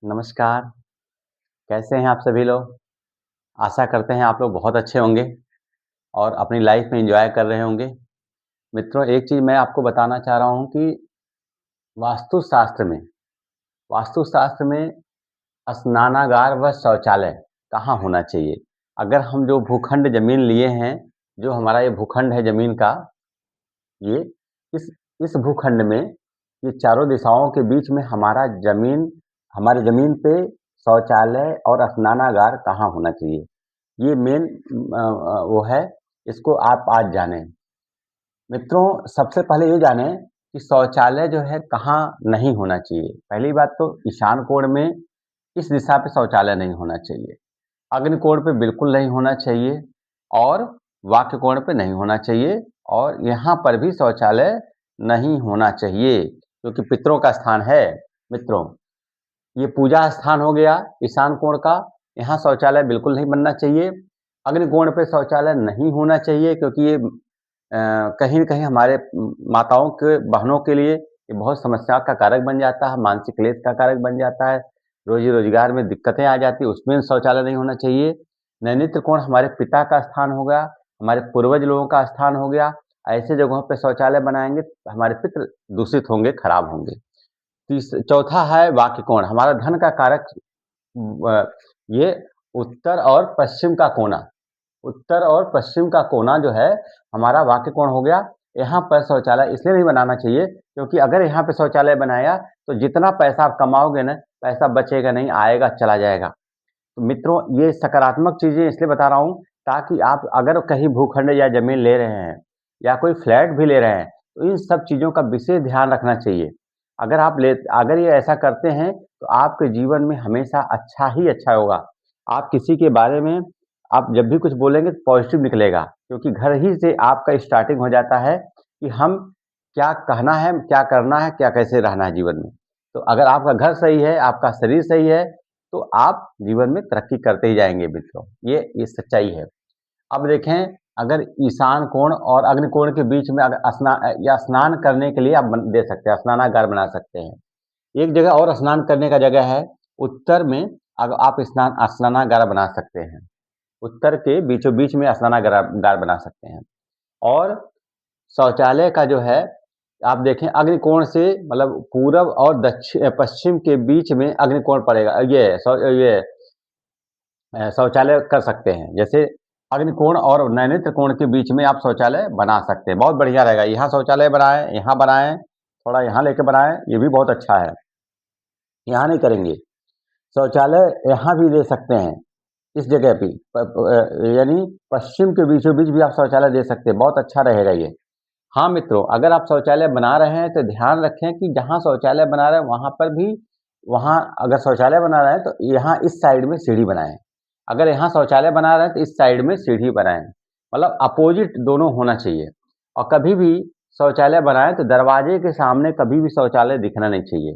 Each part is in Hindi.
नमस्कार, कैसे हैं आप सभी लोग? आशा करते हैं आप लोग बहुत अच्छे होंगे और अपनी लाइफ में एन्जॉय कर रहे होंगे। मित्रों, एक चीज़ मैं आपको बताना चाह रहा हूँ कि वास्तुशास्त्र में वास्तुशास्त्र में स्नानागार व शौचालय कहाँ होना चाहिए? अगर हम जो भूखंड ज़मीन लिए हैं, जो हमारा ये भूखंड है ज़मीन का, ये इस इस भूखंड में ये चारों दिशाओं के बीच में हमारी ज़मीन पे शौचालय और स्नानागार कहाँ होना चाहिए? ये मेन वो है, इसको आप आज जानें। मित्रों, सबसे पहले ये जानें कि शौचालय जो है कहाँ नहीं होना चाहिए। पहली बात तो ईशान कोण में इस दिशा पे शौचालय नहीं होना चाहिए। अग्नि कोण पे बिल्कुल नहीं होना चाहिए और वाक्य कोण पे नहीं होना चाहिए और यहाँ पर भी शौचालय नहीं होना चाहिए, क्योंकि पितरों का स्थान है। मित्रों, ये पूजा स्थान हो गया ईशान कोण का, यहाँ शौचालय बिल्कुल नहीं बनना चाहिए। अग्निकोण पे शौचालय नहीं होना चाहिए, क्योंकि ये कहीं न कहीं हमारे माताओं के बहनों के लिए ये बहुत समस्या का कारक बन जाता है, मानसिक क्लेश का कारक बन जाता है, रोज़ी-रोज़गार में दिक्कतें आ जाती हैं, उसमें शौचालय नहीं होना चाहिए। नैनित्र कोण हमारे पिता का स्थान हो गया, हमारे पूर्वज लोगों का स्थान हो गया, ऐसे जगहों पे शौचालय बनाएँगे, हमारे पितृ दूषित होंगे, खराब होंगे। चौथा है वाक्य कोण, हमारा धन का कारक ये उत्तर और पश्चिम का कोना। उत्तर और पश्चिम का कोना जो है हमारा वाक्य कोण हो गया। यहाँ पर शौचालय इसलिए नहीं बनाना चाहिए, क्योंकि अगर यहाँ पे शौचालय बनाया तो जितना पैसा आप कमाओगे ना, पैसा बचेगा नहीं, आएगा चला जाएगा। तो मित्रों, ये सकारात्मक चीज़ें इसलिए बता रहा हूँ, ताकि आप अगर कहीं भूखंड या ज़मीन ले रहे हैं या कोई फ्लैट भी ले रहे हैं, तो इन सब चीज़ों का विशेष ध्यान रखना चाहिए। अगर ये ऐसा करते हैं, तो आपके जीवन में हमेशा अच्छा ही अच्छा होगा। आप किसी के बारे में आप जब भी कुछ बोलेंगे तो पॉज़िटिव निकलेगा, क्योंकि घर ही से आपका स्टार्टिंग हो जाता है कि हम क्या कहना है, क्या करना है, क्या कैसे रहना है जीवन में। तो अगर आपका घर सही है, आपका शरीर सही है, तो आप जीवन में तरक्की करते ही जाएँगे मित्रों, ये सच्चाई है। अब देखें, अगर ईशान कोण और अग्नि कोण के बीच में अगर स्नान करने के लिए आप दे सकते हैं, स्नानागार बना सकते हैं। एक जगह और स्नान करने का जगह है, उत्तर में अगर आप स्नानागार बना सकते हैं। उत्तर के बीचों-बीच में गार बना सकते हैं। और शौचालय का जो है, आप देखें अग्निकोण से मतलब पूरब और पश्चिम के बीच में अग्निकोण पड़ेगा। शौचालय कर सकते हैं। जैसे अग्निकोण और नैनित्र कोण के बीच में आप शौचालय बना सकते हैं, बहुत बढ़िया रहेगा। यहाँ शौचालय बनाएँ, यहाँ बनाएँ, थोड़ा यहाँ लेके बनाएँ, ये भी बहुत अच्छा है। यहाँ नहीं करेंगे, शौचालय यहाँ भी दे सकते हैं, इस जगह पे यानी पश्चिम के बीचों-बीच भी आप शौचालय दे सकते हैं, बहुत अच्छा रहेगा ये। हाँ मित्रों, अगर आप शौचालय बना रहे हैं तो ध्यान रखें कि जहाँ शौचालय बना रहे हैं वहाँ अगर शौचालय बना रहे हैं तो यहाँ इस साइड में सीढ़ी बनाएँ। अगर यहाँ शौचालय बना रहे हैं तो इस साइड में सीढ़ी बनाएँ। मतलब अपोज़िट दोनों होना चाहिए। और कभी भी शौचालय बनाएँ तो दरवाजे के सामने कभी भी शौचालय दिखना नहीं चाहिए।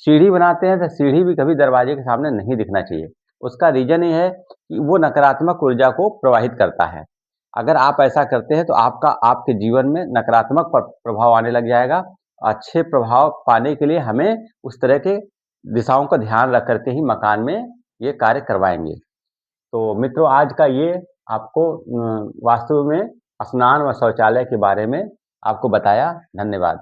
सीढ़ी बनाते हैं तो सीढ़ी भी कभी दरवाजे के सामने नहीं दिखना चाहिए। उसका रीज़न ये है कि वो नकारात्मक ऊर्जा को प्रवाहित करता है। अगर आप ऐसा करते हैं तो आपके जीवन में नकारात्मक प्रभाव आने लग जाएगा। अच्छे प्रभाव पाने के लिए हमें उस तरह के दिशाओं का ध्यान रख कर के ही मकान में ये कार्य करवाएँगे। तो मित्रों, आज का ये आपको वास्तव में स्नान व शौचालय के बारे में आपको बताया। धन्यवाद।